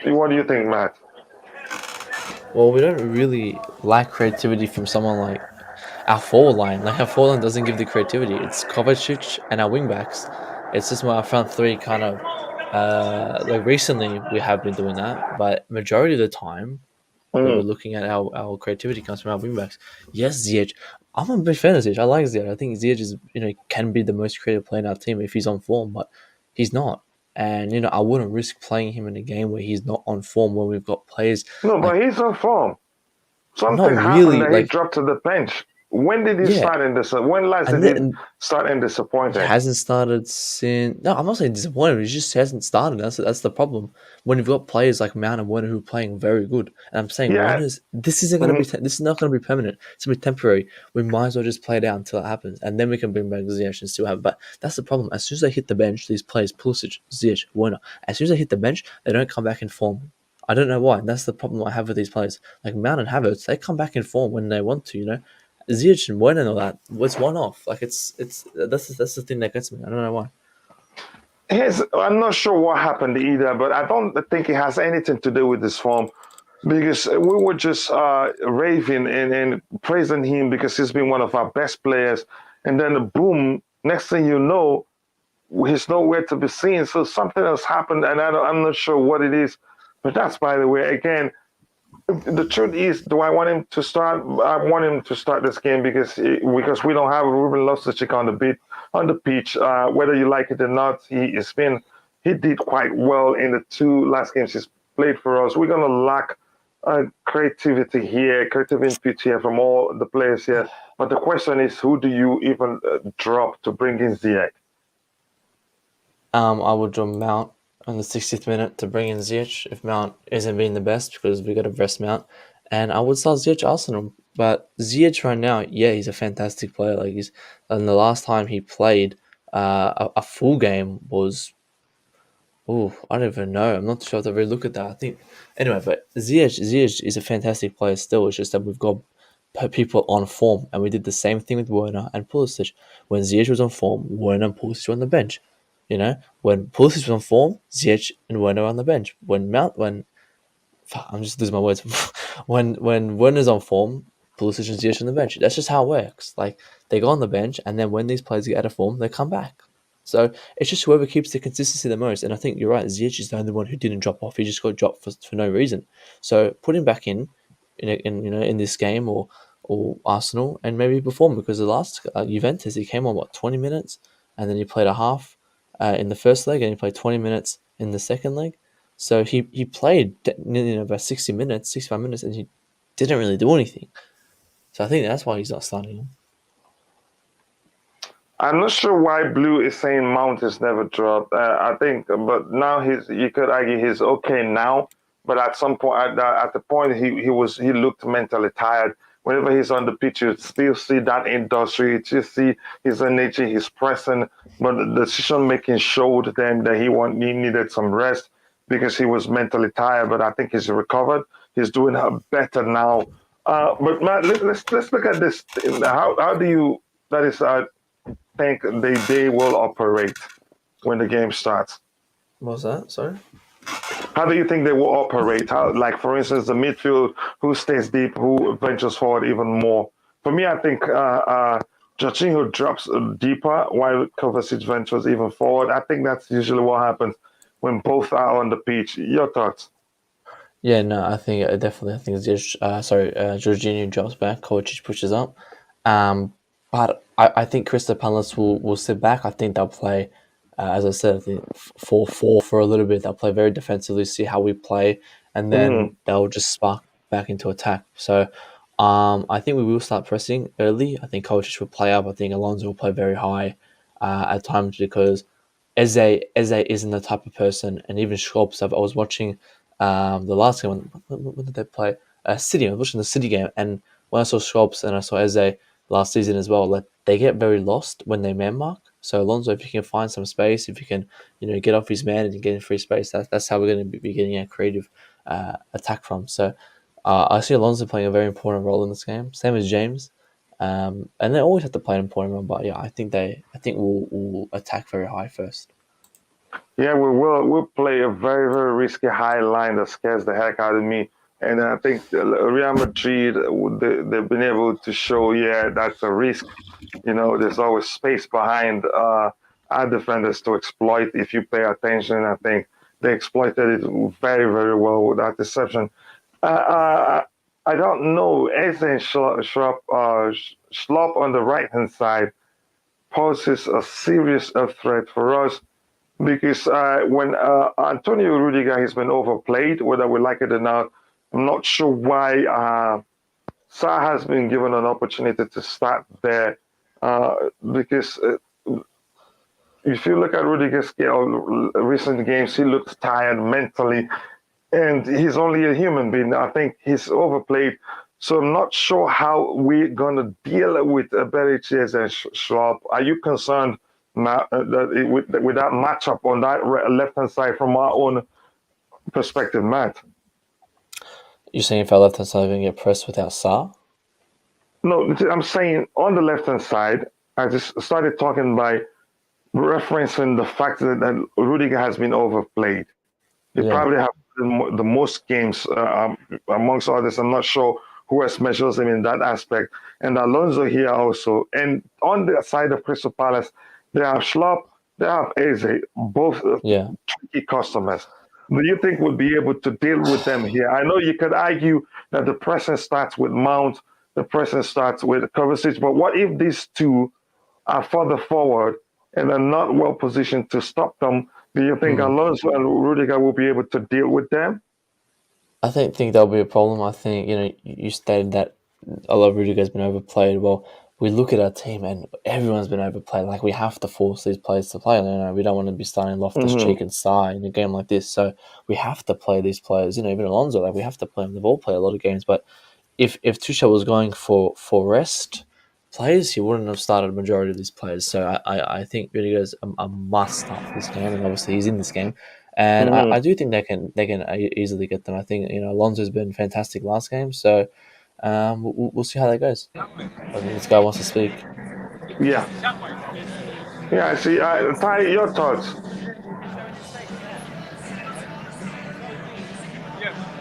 Speaker 1: What do you think, Matt?
Speaker 2: Well, we don't really lack creativity from someone like our forward line. Like our forward line doesn't give the creativity. It's Kovacic and our wing backs. It's just my front three kind of like recently we have been doing that, but majority of the time where we're
Speaker 1: Mm.
Speaker 2: looking at our creativity comes from our wingbacks. Yes, Ziyech. I'm a big fan of Ziyech. I like Ziyech. I think Ziyech is, can be the most creative player in our team if he's on form, but he's not. And I wouldn't risk playing him in a game where he's not on form, where we've got players
Speaker 1: No,
Speaker 2: like,
Speaker 1: but he's on form.
Speaker 2: not
Speaker 1: Something happened
Speaker 2: really,
Speaker 1: that he
Speaker 2: like,
Speaker 1: dropped to the bench. When did he
Speaker 2: yeah.
Speaker 1: start in this? When last
Speaker 2: And
Speaker 1: did he
Speaker 2: then
Speaker 1: start in
Speaker 2: he
Speaker 1: disappointing?
Speaker 2: hasn't started since. No, I'm not saying disappointed. He just hasn't started. That's the problem. When you've got players like Mount and Werner who are playing very good, and I'm saying
Speaker 1: Yeah.
Speaker 2: Werner's. This isn't going to be. This is not going to be permanent. It's going to be temporary. We might as well just play it out until it happens, and then we can bring back Ziyech and still have. But that's the problem. As soon as they hit the bench, these players, Pulisic, Ziyech, Werner, as soon as they hit the bench, they don't come back in form. I don't know why. And that's the problem I have with these players. Like Mount and Havertz, they come back in form when they want to. Ziyech and Werner and all that was one off. Like that's the thing that gets me. I don't know why.
Speaker 1: I'm not sure what happened either, but I don't think it has anything to do with his form because we were just raving and praising him because he's been one of our best players. And then boom, next thing you know, he's nowhere to be seen. So something has happened, and I'm not sure what it is. But that's, by the way, again, the truth is, do I want him to start? I want him to start this game because we don't have Ruben Loftus-Cheek on the pitch. Whether you like it or not, he did quite well in the two last games he's played for us. We're gonna lack creativity here, creative input here from all the players here. But the question is, who do you even drop to bring in Ziyech?
Speaker 2: I would draw Mount on the 60th minute to bring in Ziyech if Mount isn't being the best because we got to rest Mount, and I would start Ziyech Arsenal. But Ziyech right now, yeah, he's a fantastic player. Like and the last time he played a full game was. Oh, I don't even know. I'm not sure if I really look at that. I think anyway, but Ziyech is a fantastic player still. It's just that we've got people on form, and we did the same thing with Werner and Pulisic. When Ziyech was on form, Werner and Pulisic were on the bench. When Pulisic was on form, Ziyech and Werner were on the bench. I'm just losing my words. when Werner's on form, Pulisic and Ziyech on the bench. That's just how it works. Like they go on the bench, and then when these players get out of form, they come back. So it's just whoever keeps the consistency the most. And I think you're right. Ziyech is the only one who didn't drop off. He just got dropped for no reason. So put him back in this game or Arsenal and maybe perform because the last Juventus he came on 20 minutes and then he played a half in the first leg and he played 20 minutes in the second leg. So he played nearly about 60 minutes, 65 minutes, and he didn't really do anything. So I think that's why he's not starting him.
Speaker 1: I'm not sure why Blue is saying Mount is never dropped. I think, but now you could argue he's okay now, but at some point, at the point he looked mentally tired. Whenever he's on the pitch, you still see that industry. You just see his energy, his pressing, but the decision making showed them that he needed some rest because he was mentally tired. But I think he's recovered. He's doing better now. But Matt, let's look at this. How do you that is think they will operate when the game starts?
Speaker 2: What was that? Sorry?
Speaker 1: How do you think they will operate? Like, for instance, the midfield, who stays deep, who ventures forward even more? For me, I think Jorginho drops deeper while Kovacic ventures even forward. I think that's usually what happens when both are on the pitch. Your thoughts?
Speaker 2: Yeah, no, I think definitely. I think Jorginho drops back, Kovacic pushes up. But I think Crystal Palace will sit back. I think they'll play, as I said, I think 4-4 for a little bit. They'll play very defensively, see how we play, and then they'll just spark back into attack. So I think we will start pressing early. I think Kovacic will play up. I think Alonso will play very high at times because Eze isn't the type of person, and even Schwab. I was watching the last game. When did they play? City. I was watching the City game, and when I saw Schwabs and I saw Eze last season as well, like they get very lost when they man mark. So Alonso, if you can find some space, if you can, get off his man and get in free space, that's how we're going to be getting a creative attack from. So I see Alonso playing a very important role in this game. Same as James. And they always have to play an important role, but yeah, I think we'll attack very high first.
Speaker 1: Yeah, we will. We'll play a very, very risky high line that scares the heck out of me. And I think Real Madrid, they've been able to show, yeah, that's a risk. There's always space behind our defenders to exploit if you pay attention. I think they exploited it very, very well without deception. I don't know. Ethan Schlupp on the right hand side poses a serious threat for us because when Antonio Rudiger has been overplayed, whether we like it or not, I'm not sure why Sa has been given an opportunity to start there because if you look at Rudiger's recent games, he looks tired mentally, and he's only a human being. I think he's overplayed. So I'm not sure how we're gonna deal with Berichez and Schwab. Are you concerned with that matchup on that left hand side from our own perspective, Matt?
Speaker 2: You're saying if our left hand side going to get pressed without Sa?
Speaker 1: No, I'm saying on the left hand side. I just started talking by referencing the fact that Rudiger has been overplayed. They
Speaker 2: Yeah.
Speaker 1: probably have the most games amongst others. I'm not sure who else measures him in that aspect. And Alonso here also. And on the side of Crystal Palace, they have Schlupp, they have Eze, both
Speaker 2: Yeah.
Speaker 1: tricky customers. Do you think we'll be able to deal with them here? I know you could argue that the pressing starts with Mount, the pressing starts with Kovacic, but what if these two are further forward and are not well positioned to stop them? Do you think
Speaker 2: Hmm.
Speaker 1: Alonso and Rudiger will be able to deal with them?
Speaker 2: I think that'll be a problem. I think you stated that a lot of Rudiger's been overplayed. Well, we look at our team and everyone's been overplayed. Like we have to force these players to play. We don't want to be starting Loftus
Speaker 1: Mm-hmm.
Speaker 2: Cheek and Sarr in a game like this. So we have to play these players. Even Alonso, like we have to play them. They've all played a lot of games. But if Tuchel was going for rest players, he wouldn't have started a majority of these players. So I think Rudiger's a must start for this game, and obviously he's in this game. And
Speaker 1: Mm-hmm.
Speaker 2: I do think they can easily get them. I think Alonso's been fantastic last game, so we'll see how that goes. I think this guy wants to speak.
Speaker 1: Yeah, yeah. I see. Ty, your thoughts.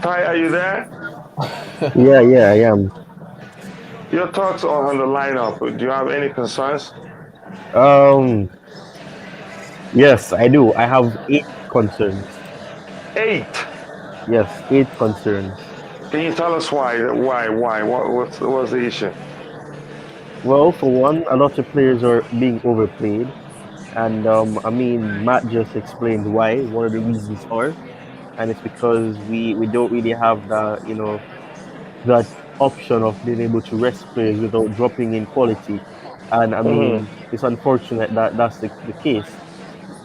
Speaker 1: Ty, are you there?
Speaker 5: Yeah, yeah, I am.
Speaker 1: Your thoughts on the lineup. Do you have any concerns?
Speaker 5: Um, yes, I do. I have 8 concerns.
Speaker 1: 8.
Speaker 5: Yes, 8 concerns.
Speaker 1: Can you tell us why? Why? What's the issue?
Speaker 5: Well, for one, a lot of players are being overplayed, and I mean, Matt just explained why. One of the reasons are, and it's because we don't really have that option of being able to rest players without dropping in quality. And I
Speaker 1: Mm-hmm.
Speaker 5: mean, it's unfortunate that that's the case.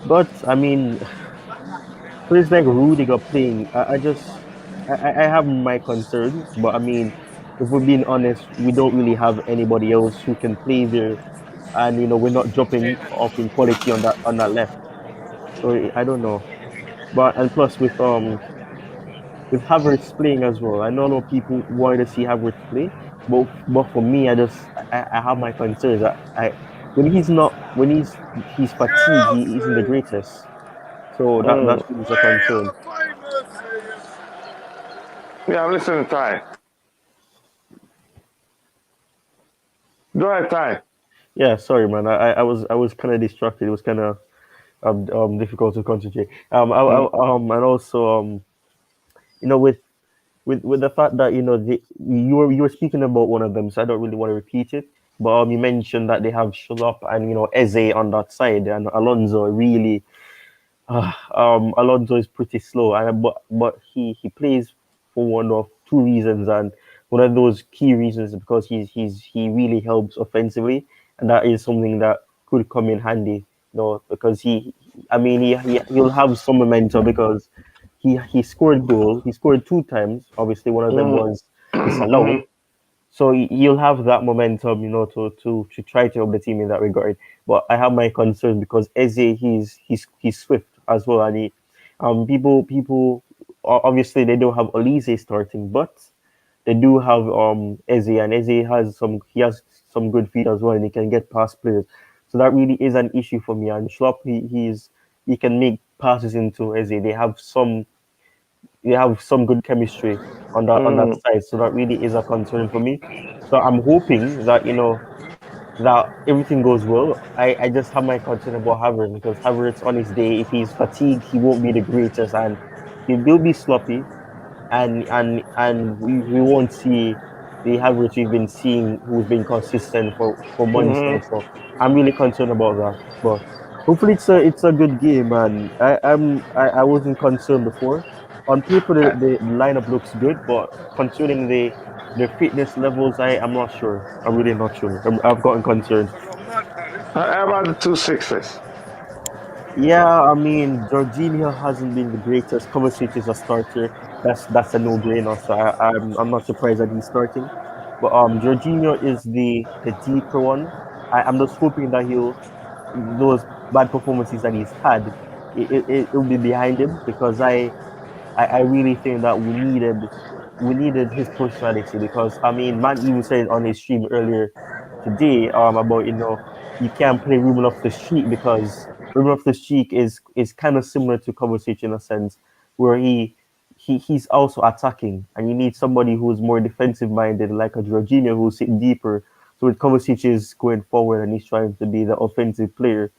Speaker 5: But I mean, players like Rudiger playing, I have my concerns. But I mean, if we're being honest, we don't really have anybody else who can play there, and we're not dropping off in quality on that left. So I don't know. But and plus with Havertz playing as well. I know a lot of people wanted to see Havertz play, but for me, I have my concerns. When he's not when he's fatigued, he isn't the greatest. So that's
Speaker 1: Mm.
Speaker 5: really a concern.
Speaker 1: Yeah, I'm listening, Ty. Go ahead, Ty.
Speaker 5: Yeah, sorry, man. I was kind of distracted. It was kind of difficult to concentrate.
Speaker 1: Mm.
Speaker 5: And also with with the fact that you were speaking about one of them, so I don't really want to repeat it. But you mentioned that they have Shalop and Eze on that side, and Alonso really. Alonso is pretty slow, and but he plays for one of two reasons, and one of those key reasons is because he really helps offensively, and that is something that could come in handy, because I mean he'll have some momentum because he scored goal, he scored 2 times. Obviously, one of them
Speaker 1: Mm.
Speaker 5: was disallowed,
Speaker 1: Mm-hmm.
Speaker 5: so you'll have that momentum, to try to help the team in that regard. But I have my concerns because Eze, he's swift as well, and people obviously they don't have Olise starting, but they do have Eze, and Eze has some good feet as well, and he can get past players. So that really is an issue for me. And Schlupp, he can make passes into Eze. They have some good chemistry on that
Speaker 1: Mm.
Speaker 5: side. So that really is a concern for me. So I'm hoping that that everything goes well. I just have my concern about Havertz because Havertz on his day, if he's fatigued, he won't be the greatest, and he will be sloppy. and we won't see the average we've been seeing, who's been consistent for months now.
Speaker 1: Hmm.
Speaker 5: So I'm really concerned about that. But hopefully it's a good game, and I wasn't concerned before. On paper, the lineup looks good, but concerning the fitness levels, I'm not sure. I'm really not sure. I've gotten concerned.
Speaker 1: How about the two sixes?
Speaker 5: Yeah, I mean, Jorginho hasn't been the greatest. Kovacic is a starter. That's a no-brainer. So I'm not surprised that he's starting. But Jorginho is the deeper one. I'm just hoping that he'll those bad performances that he's had, it'll be behind him, because I really think that we needed his personality, because I mean, man even said on his stream earlier today about, you can't play Ruben off the street, because Ruben off the street is kind of similar to Kovacic in a sense, where he's also attacking, and you need somebody who's more defensive minded, like a Jorginho, who's sitting deeper. So with Kovacic is going forward and he's trying to be the offensive player,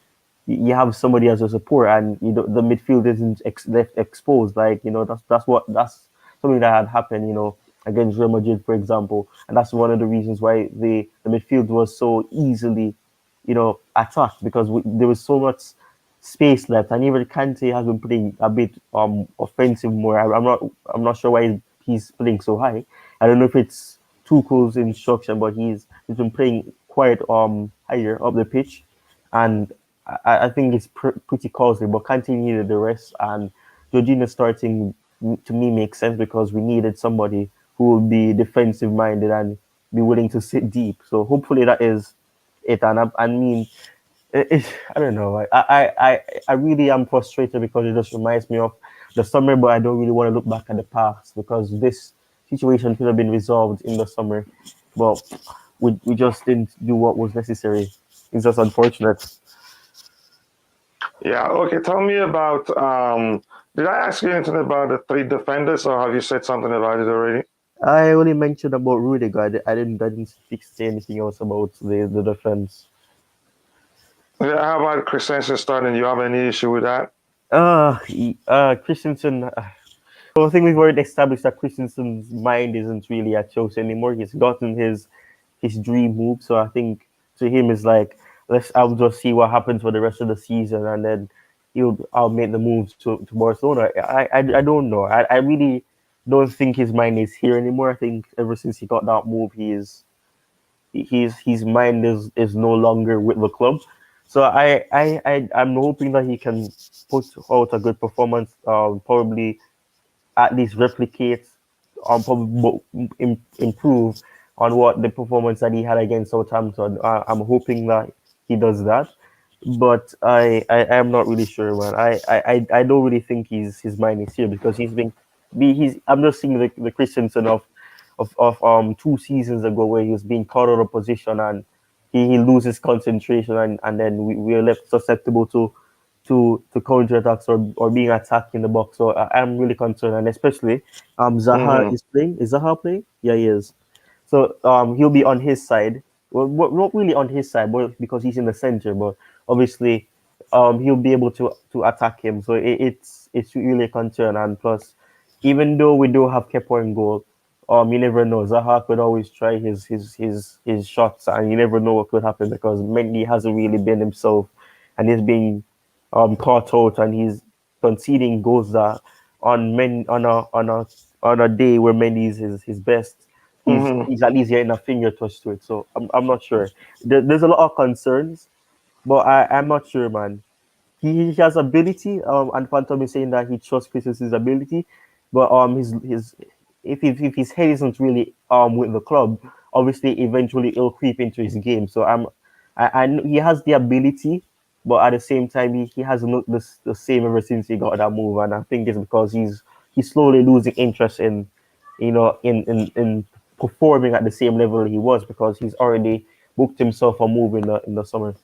Speaker 5: you have somebody as a support, and the midfield isn't left exposed. Like, that's something that had happened, against Real Madrid, for example, and that's one of the reasons why the midfield was so easily, attacked, because there was so much space left, and even Kante has been playing a bit offensive more. I'm not sure why he's playing so high. I don't know if it's Tuchel's instruction, but he's been playing quite higher up the pitch, and I think it's pretty costly. But Kante needed the rest, and Jorginho starting to me makes sense, because we needed somebody who will be defensive minded and be willing to sit deep. So hopefully that is it. And I mean, I don't know. I really am frustrated, because it just reminds me of the summer, but I don't really want to look back at the past, because this situation could have been resolved in the summer, but we just didn't do what was necessary. It's just unfortunate.
Speaker 1: Yeah, okay. Tell me about. Did I ask you anything about the three defenders, or have you said something about it already?
Speaker 5: I only mentioned about Rudiger. I didn't say anything else about the defense.
Speaker 1: Yeah, how about Christensen starting? You have any issue with that?
Speaker 5: Christensen. I think we've already established that Christensen's mind isn't really at Chelsea anymore. He's gotten his dream move, so I think to him is like, I'll just see what happens for the rest of the season, and then I'll make the moves to Barcelona. I don't know. I really don't think his mind is here anymore. I think ever since he got that move, his mind is no longer with the club. So I'm hoping that he can put out a good performance. Probably at least replicate, probably improve on what the performance that he had against Southampton. I'm hoping that he does that, but I am not really sure, man. I don't really think his mind is here, because he's I'm just seeing the Christensen of 2 seasons ago, where he was being caught out of position, and he loses concentration, and then we're left susceptible to counter attacks, or being attacked in the box. So I'm really concerned, and especially Zaha
Speaker 1: Mm-hmm.
Speaker 5: is playing. Is Zaha playing? Yeah, he is. So he'll be on his side. Well, not really on his side, but because he's in the center. But obviously, he'll be able to attack him. So it's really a concern. And plus, even though we do have Kepa in goal, you never know. Zaha could always try his shots, and you never know what could happen, because Mendy hasn't really been himself, and he's being caught out, and he's conceding goals that on a day where Mendy is his best, he's
Speaker 1: Mm-hmm.
Speaker 5: he's at least getting a finger touch to it. So I'm not sure. There's a lot of concerns, but I'm not sure, man. He has ability, and Phantom is saying that he trusts Christensen's ability, but his if his head isn't really with the club, obviously eventually it'll creep into his game. So I know he has the ability, but at the same time he hasn't looked the same ever since he got that move, and I think it's because he's slowly losing interest in performing at the same level he was, because he's already booked himself a move in the summer.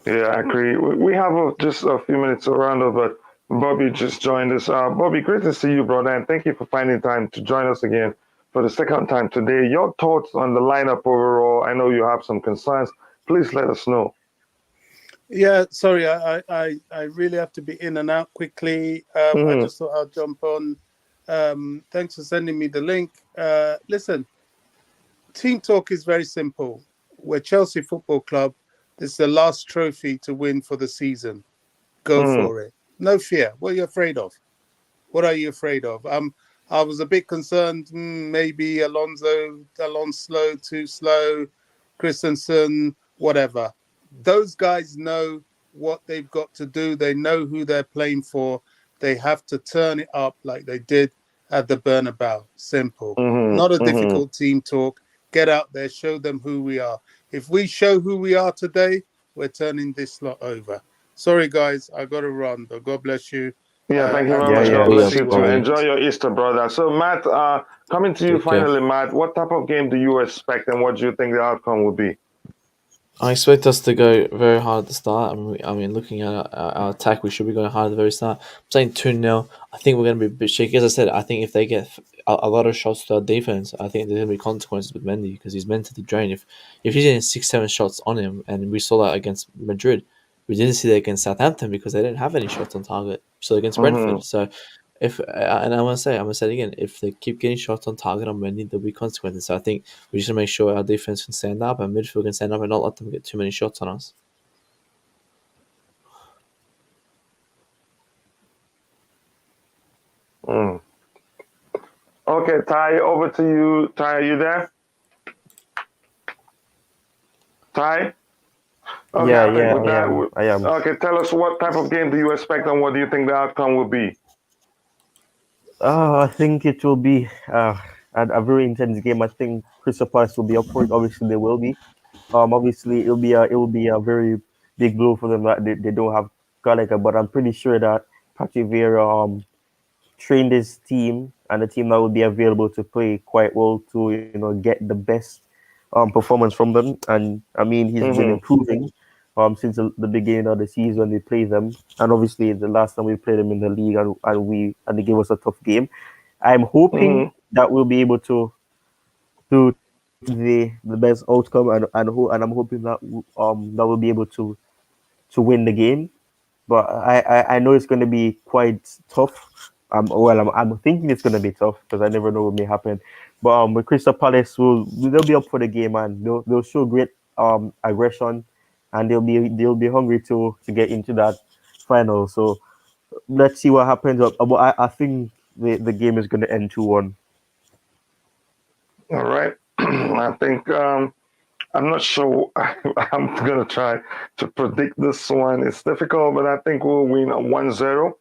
Speaker 1: Yeah, I agree. We have just a few minutes to round up, but Bobby just joined us. Bobby, great to see you, brother, and thank you for finding time to join us again for the second time today. Your thoughts on the lineup overall? I know you have some concerns. Please let us know.
Speaker 6: Yeah, sorry, I really have to be in and out quickly. I
Speaker 1: Hmm.
Speaker 6: just thought I'd jump on Thanks for sending me the link. Listen, team talk is very simple. We're Chelsea Football Club. This is the last trophy to win for the season. Go for it. No fear. What are you afraid of? What are you afraid of? I was a bit concerned. Maybe Alonso too slow, Christensen, whatever. Those guys know what they've got to do. They know who they're playing for. They have to turn it up like they did at the Bernabeu. Simple. Not a difficult team talk. Get out there, show them who we are. If we show who we are today, we're turning this lot over. Sorry, guys, I got to run, but God bless you.
Speaker 1: Yeah, thank you very
Speaker 5: Yeah,
Speaker 1: much.
Speaker 5: yeah.
Speaker 1: God bless you too.
Speaker 2: Brilliant.
Speaker 1: Enjoy your Easter, brother. So, Matt, coming to you
Speaker 2: Take care.
Speaker 1: finally, Matt. What type of game do you expect, and what do you think the outcome will be?
Speaker 2: I expect us to go very hard at the start. I mean looking at our attack, we should be going hard at the very start. I'm saying 2-0. I think we're going to be a bit shaky. As I said, I think if they get a lot of shots to our defense, I think there's going to be consequences with Mendy because he's mentally drained. If he's getting 6-7 shots on him, and we saw that against Madrid, we didn't see that against Southampton because they didn't have any shots on target. We saw it against Brentford. So if and I'm gonna say it again, if they keep getting shots on target on Mendy, there'll be consequences. So I think we just make sure our defense can stand up and midfield can stand up and not let them get too many shots on us.
Speaker 1: Okay, Ty, over to you. Ty, are you there? Ty? Okay,
Speaker 5: Yeah,
Speaker 1: I think
Speaker 5: yeah,
Speaker 1: with that,
Speaker 5: I am.
Speaker 1: okay, tell us what type of game do you expect and what do you think the outcome will be?
Speaker 5: I think it will be a very intense game. I think Crystal Palace will be up for it. Obviously, they will be. Obviously, it will be a very big blow for them that they don't have Gallagher. But I'm pretty sure that Patrick Vieira trained his team and the team that will be available to play quite well to get the best performance from them. And I mean, he's been improving since the beginning of the season when we played them, and obviously the last time we played them in the league, and they gave us a tough game. I'm hoping that we'll be able to the best outcome, and I'm hoping that that we'll be able to win the game. But I know it's going to be quite tough. I'm thinking it's going to be tough because I never know what may happen. But with Crystal Palace, they'll be up for the game, and they'll show great aggression, and they'll be hungry to get into that final. So let's see what happens. But I think the game is going to end 2-1.
Speaker 1: All right. I think I'm not sure. I'm going to try to predict this one. It's difficult, but I think we'll win 1-0.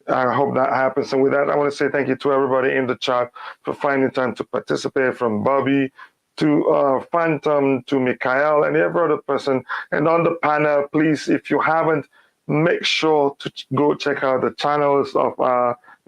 Speaker 1: I hope that happens. And with that, I want to say thank you to everybody in the chat for finding time to participate, from Bobby to Phantom to Mikhail and every other person. And on the panel, please, if you haven't, make sure to go check out the channels of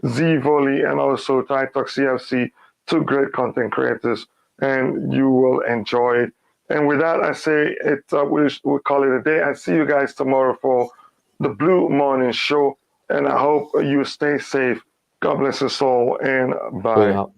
Speaker 1: Z Volley and also Thai Talk CFC, two great content creators, and you will enjoy it. And with that, I say we'll call it a day. I see you guys tomorrow for the Blue Morning Show. And I hope you stay safe. God bless us all, and bye.
Speaker 2: Out.